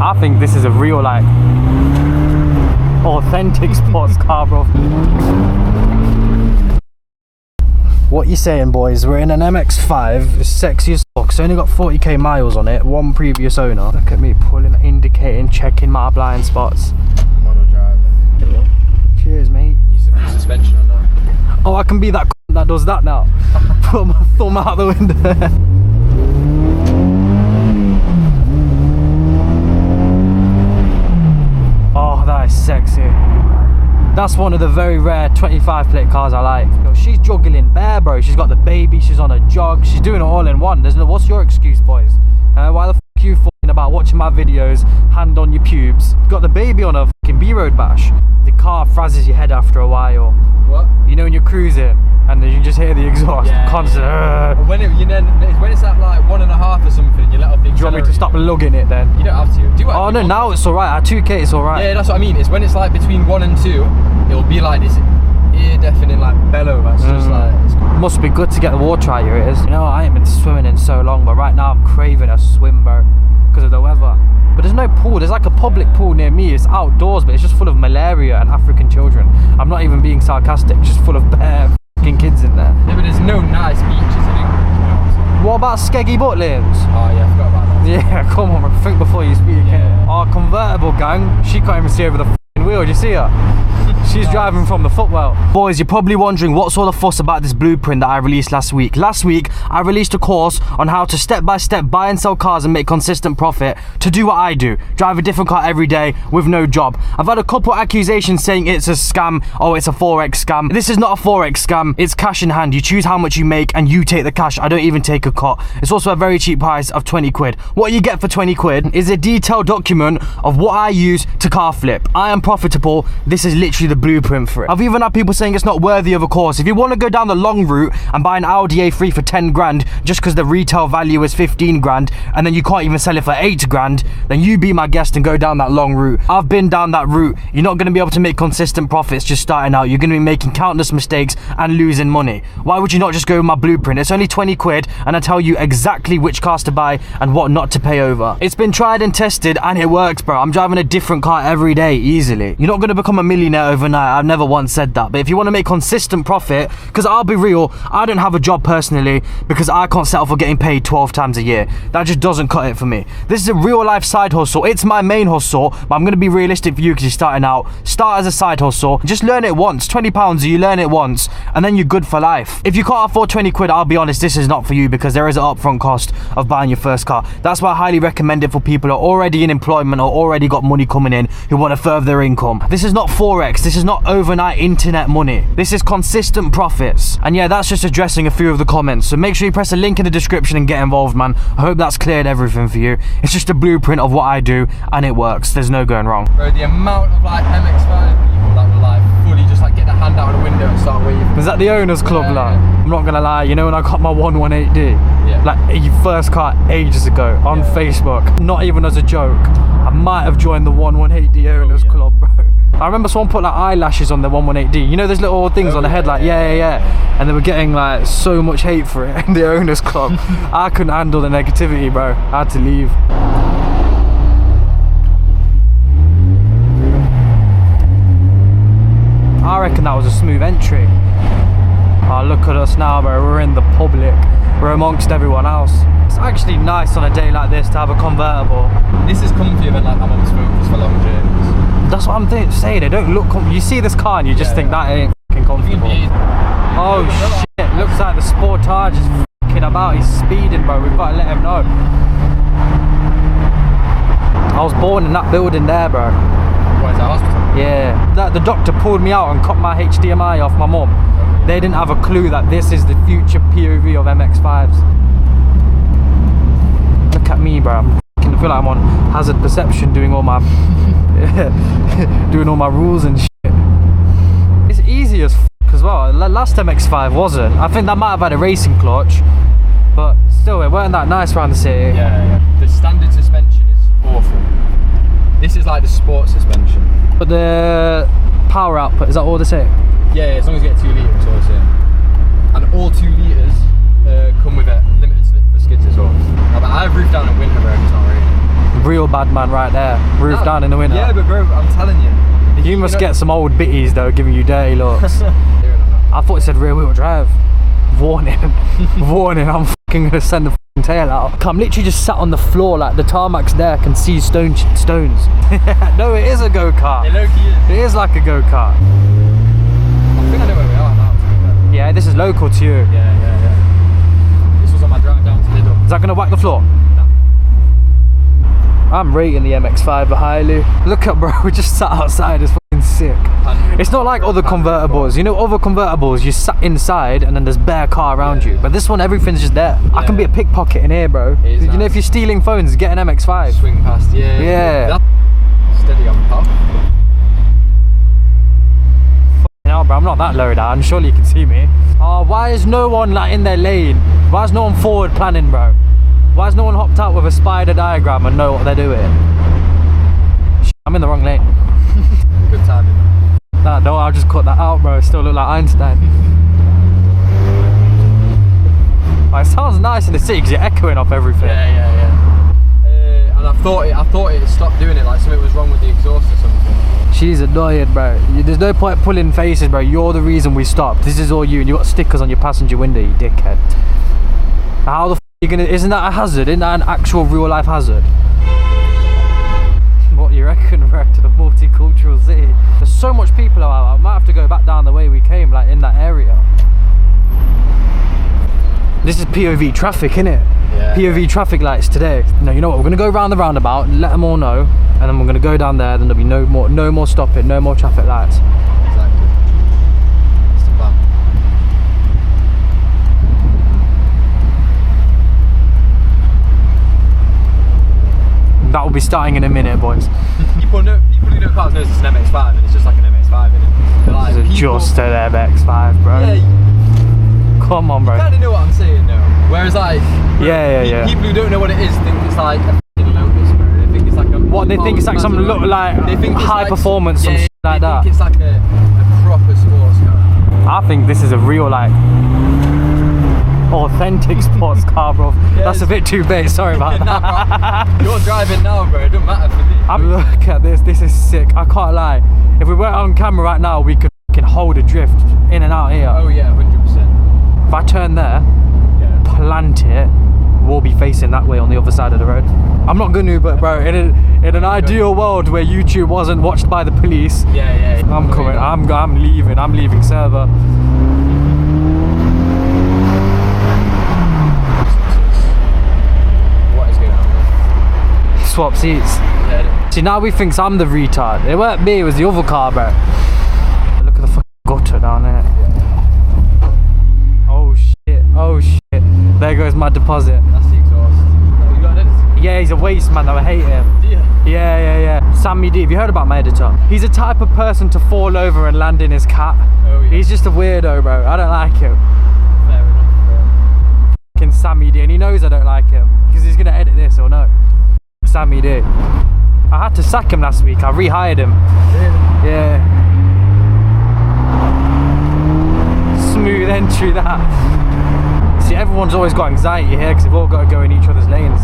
I think this is a real, like, authentic sports car, bro. What you saying, boys? We're in an MX-5. It's sexy as fuck. It's only got 40k miles on it. One previous owner. Look at me pulling, indicating, checking my blind spots. Model driver. Cheers, mate. Use some suspension on that. Oh, I can be that that does that now. Put my thumb out the window. Oh, that is sexy. That's one of the very rare 25 plate cars I like. You know, she's juggling bare, bro. She's got the baby, she's on a jog, she's doing it all in one. There's no, what's your excuse, boys? Why the f you f***ing about watching my videos, hand on your pubes? Got the baby on a fucking B-road bash. The car frazzes your head after a while. What? You know when you're cruising and then you just hear the exhaust constant. When it's at like 1.5 or something, you let off the accelerator. Do you want me to stop lugging it then? You don't have to. Do oh no, now it's alright. At 2k it's alright. Yeah, that's what I mean. It's when it's like between 1 and 2, it'll be like this ear deafening like bellow. That's just like. Must be good to get the water out your ears. You know, I ain't been swimming in so long, but right now I'm craving a swim, bro, because of the weather. But there's no pool. There's like a public pool near me. It's outdoors, but it's just full of malaria and African children. I'm not even being sarcastic. It's just full of bare f***ing kids in there. Yeah, but there's no nice beaches in England. What about Skeggy Butt Lanes? Oh yeah, I forgot about that. Yeah, come on, think before you speak. Yeah. Our convertible gang, she can't even see over the f***ing wheel. Do you see her? She's driving from the footwell. Boys, you're probably wondering what's all the fuss about this blueprint that I released last week. Last week, I released a course on how to step-by-step buy and sell cars and make consistent profit to do what I do. Drive a different car every day with no job. I've had a couple accusations saying it's a scam. Oh, it's a Forex scam. This is not a Forex scam. It's cash in hand. You choose how much you make and you take the cash. I don't even take a cut. It's also a very cheap price of 20 quid. What you get for 20 quid is a detailed document of what I use to car flip. I am profitable. This is literally the blueprint for it. I've even had people saying it's not worthy of a course. If you want to go down the long route and buy an Audi A3 for 10 grand just because the retail value is 15 grand and then you can't even sell it for 8 grand, then you be my guest and go down that long route. I've been down that route. You're not going to be able to make consistent profits just starting out. You're going to be making countless mistakes and losing money. Why would you not just go with my blueprint? It's only 20 quid and I tell you exactly which cars to buy and what not to pay over. It's been tried and tested and it works, bro. I'm driving a different car every day easily. You're not going to become a millionaire overnight. I've never once said that, but if you want to make consistent profit, because I'll be real, I don't have a job personally because I can't settle for getting paid 12 times a year. That just doesn't cut it for me. This is a real life side hustle. It's my main hustle, but I'm going to be realistic for you because you're starting out. Start as a side hustle. Just learn it once. 20 pounds, you learn it once and then you're good for life. If you can't afford 20 quid, I'll be honest, this is not for you because there is an upfront cost of buying your first car. That's why I highly recommend it for people who are already in employment or already got money coming in who want to further their income. This is not Forex. This is not overnight internet money. This is consistent profits. And yeah, that's just addressing a few of the comments. So make sure you press the link in the description and get involved, man. I hope that's cleared everything for you. It's just a blueprint of what I do and it works. There's no going wrong. Bro, the amount of like MX-5 people that were like fully just like get their hand out of the window and start waving. Is that the owner's club? Like, I'm not gonna lie, you know when I got my 118D? Like a first car ages ago on Facebook, not even as a joke, I might have joined the 118D owners club, bro. I remember someone put like eyelashes on the 118D. You know those little things on the head, like yeah. And they were getting like so much hate for it in the owners club. I couldn't handle the negativity, bro. I had to leave. I reckon that was a smooth entry. Oh, look at us now, bro. We're in the public. We're amongst everyone else. It's actually nice on a day like this to have a convertible. This is comfier than like I'm on smokers for long journeys. That's what I'm saying. They don't look comfy. You see this car and you just think that ain't fucking comfortable. Oh shit! Looks like the Sportage is fucking about. He's speeding, bro. We've got to let him know. I was born in that building there, bro. What is that, hospital? Yeah. The doctor pulled me out and cut my HDMI off my mum. They didn't have a clue that this is the future POV of MX-5s. Look at me, bro. I feel like I'm on hazard perception doing all my doing all my rules and shit. It's easy as f as well. Last MX-5 wasn't. I think that might have had a racing clutch, but still it weren't that nice around the city. Yeah. The standard suspension is awful. This is like the sport suspension. But the power output, is that all the same? Yeah, as long as you get 2 litres, it's all the same. And all 2 litres come with a limited slip for skids as well. But I've roofed down in winter where it's not raining. real bad man right there. Roof down in the winter. Yeah, but bro, I'm telling you. You must get some old bitties though, giving you dirty looks. I thought it said rear wheel drive. Warning. Warning, I'm fucking gonna send the fucking tail out. I'm literally just sat on the floor like the tarmac's there, can see stones. No, it is a go-kart. It is like a go-kart. I think I know where we are now. Yeah, this is local to you. Yeah. This was on my drive down to Lidl. Is that gonna whack the floor? No. I'm rating the MX-5 highly. Look at bro, we just sat outside, it's fucking sick. It's not like other convertibles. You know, other convertibles, you sat inside and then there's bare car around you. But this one, everything's just there. Yeah. I can be a pickpocket in here, bro. You know, if you're stealing phones, get an MX-5. Swing past, yeah. Steady on top. No, bro, I'm not that low down. Surely you can see me. Oh, why is no one like in their lane? Why is no one forward planning, bro? Why has no one hopped out with a spider diagram and know what they're doing? I'm in the wrong lane. Good timing. Nah, no, I'll just cut that out, bro. Still look like Einstein. Oh, it sounds nice in the city because you're echoing off everything. Yeah. And I thought it stopped doing it, like something was wrong with the exhaust or something. She's annoying, bro. There's no point pulling faces, bro. You're the reason we stopped. This is all you, and you got stickers on your passenger window, you dickhead. How the f are you gonna? Isn't that a hazard? Isn't that an actual real life hazard? What you reckon, bro? To the multicultural city. There's so much people out. I might have to go back down the way we came, like in that area. This is POV traffic, innit? Yeah. POV traffic lights today. No, you know what? We're gonna go round the roundabout and let them all know, and then we're gonna go down there. Then there'll be no more stopping, no more traffic lights. Exactly. That's the plan. That will be starting in a minute, boys. People who know cars knows it's an MX-5 and it's just like an MX-5, innit? Like, This is just an MX-5, bro. Yeah, Come on, bro. you kind of know what I'm saying, though. Whereas, like, Yeah. people who don't know what it is think it's like a f***ing Lotus, bro. They think it's like a... What, they think it's like some They think it's high performance, some shit like they that. think it's like a proper sports car. I think this is a real, like, authentic sports car, bro. That's a bit too big, sorry about that. You're driving now, bro. It don't matter for me. Look at this, this is sick. I can't lie. If we weren't on camera right now, we could fucking hold a drift in and out here. Oh yeah, 100%. If I turn there, plant it, we'll be facing that way on the other side of the road. I'm not gonna, but bro, in an ideal world where YouTube wasn't watched by the police, Yeah. I'm coming. I'm leaving. I'm leaving server. What is going on? Swap seats. Yeah. See, now we thinks I'm the retard. It weren't me. It was the other car, bro. Look at the fucking gutter down there. Oh shit. There goes my deposit. That's the exhaust. Oh, you got it? Yeah, he's a waste man though. I hate him. Yeah. Sammy D. Have you heard about my editor? He's the type of person to fall over and land in his cat. Oh yeah. He's just a weirdo, bro. I don't like him. Fair enough. Fucking Sammy D. And he knows I don't like him because he's gonna edit this or no. Sammy D. I had to sack him last week. I rehired him. Really? Yeah. Smooth entry that. See, everyone's always got anxiety here because they've all got to go in each other's lanes.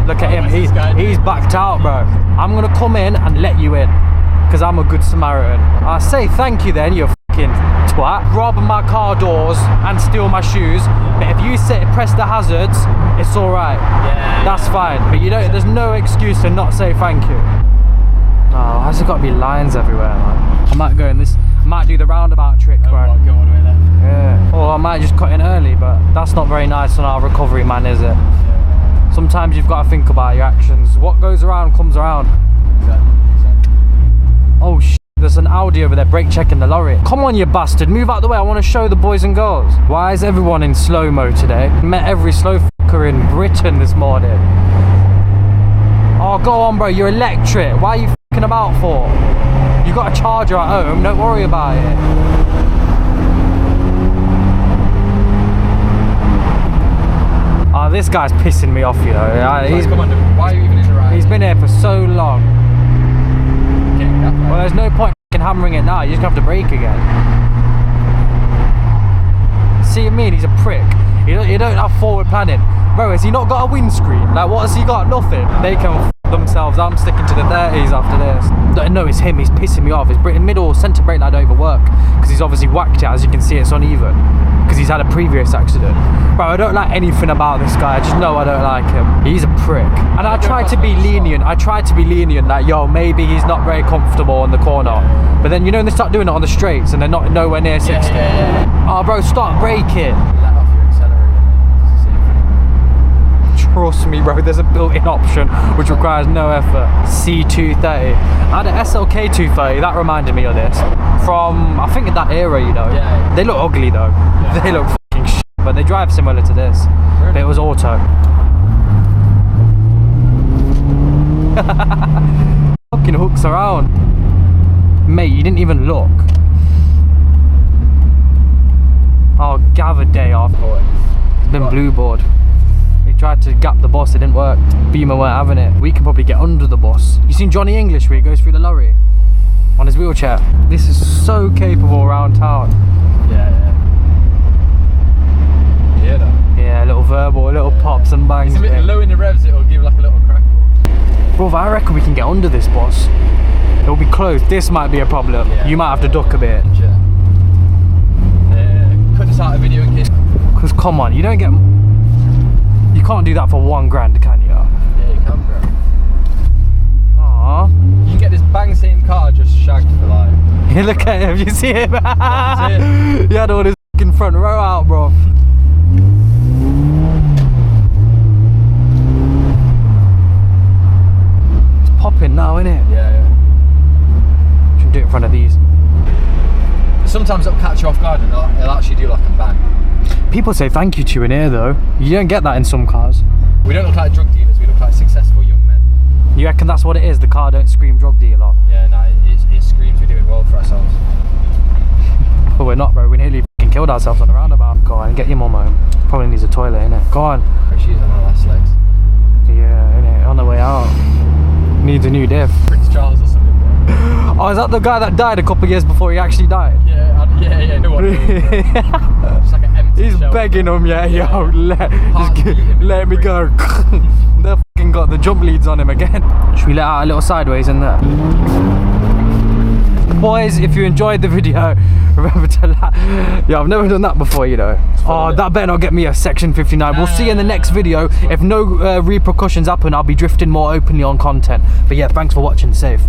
Look at him, he's backed out, bro. I'm gonna come in and let you in because I'm a good Samaritan. I say thank you then, you fucking twat. Rob my car doors and steal my shoes, but if you press the hazards, it's alright. Yeah. That's fine, but you don't. There's no excuse to not say thank you. Oh, has there got to be lines everywhere, man? I might go in this. I might do the roundabout trick, bro. Oh, go all the way left. Yeah. Or I might just cut in early, but that's not very nice on our recovery, man, is it? Yeah. Sometimes you've got to think about your actions. What goes around comes around. Exactly. Oh shit, there's an Audi over there brake checking the lorry. Come on, you bastard, move out the way. I want to show the boys and girls. Why is everyone in slow-mo today? Met every slow fucker in Britain this morning. Oh, go on, bro, you're electric. Why are you fucking about for? You got a charger at home, don't worry about it. Oh, this guy's pissing me off, you know. Come on, why are you even in the right? He's been here for so long. Okay, Well, there's no point in hammering it now. You just have to brake again. See what I mean? He's a prick. You don't have forward planning. Bro, has he not got a windscreen? Like, what has he got? Nothing. They can f themselves. I'm sticking to the 30s after this. No, it's him. He's pissing me off. His middle centre brake light don't even work because he's obviously whacked it. As you can see, it's uneven because he's had a previous accident. Bro, I don't like anything about this guy. I just know I don't like him. He's a prick. And I tried to be lenient. Like, yo, maybe he's not very comfortable in the corner. But then, you know, when they start doing it on the straights and they're not nowhere near 60. Oh, bro, start braking. Let off your accelerator. Trust me, bro, there's a built-in option which requires no effort. C230. I had an SLK 230, that reminded me of this. From, I think, that era, you know. Yeah. They look ugly, though. Yeah. They look fucking shit, but they drive similar to this. Really? But it was auto. Fucking hooks around. Mate, you didn't even look. Oh, gather day off. He's been blue board. He tried to gap the bus, it didn't work. Beamer weren't having it. We can probably get under the bus. You seen Johnny English where he goes through the lorry? On his wheelchair. This is so capable around town. Yeah. You hear that? Yeah, a little verbal, a little pops and bangs. It's a bit low in the revs, it'll give like a little crackle. Bro, I reckon we can get under this bus. It'll be closed. This might be a problem. Yeah, you might have to duck a bit. Yeah. Cut this out of video in case. Because come on, you don't get... You can't do that for $1 grand, can you? Yeah, you can, bro. Aww. You can get this bang same car just shagged for life. Yeah, look at him, you see him? That's it. He had all his fucking front row out, bro. It's popping now, isn't it? Yeah. Should do it in front of these. Sometimes it'll catch you off guard and it'll actually do like a bang. People say thank you to you in here though. You don't get that in some cars. We don't look like drug dealers, we look like successful young men. You reckon that's what it is? The car don't scream drug dealer? Yeah, no, it screams we're doing well for ourselves. But we're not, bro. We nearly fucking killed ourselves on the roundabout. Go on, get your mum home. Probably needs a toilet, innit? Go on. She's on her last legs. Yeah, innit? On the way out. Needs a new diff. Prince Charles or something, bro. Oh, is that the guy that died a couple of years before he actually died? Yeah, no one knows. It's like an empty He's shell, begging bro. him, yo, let me go. They fucking got the jump leads on him again. Should we let out a little sideways in there? Boys, if you enjoyed the video, remember to like. Yeah, I've never done that before, you know. Oh, that better not get me a section 59. We'll see you in the next video. If no repercussions happen, I'll be drifting more openly on content. But yeah, thanks for watching. Safe.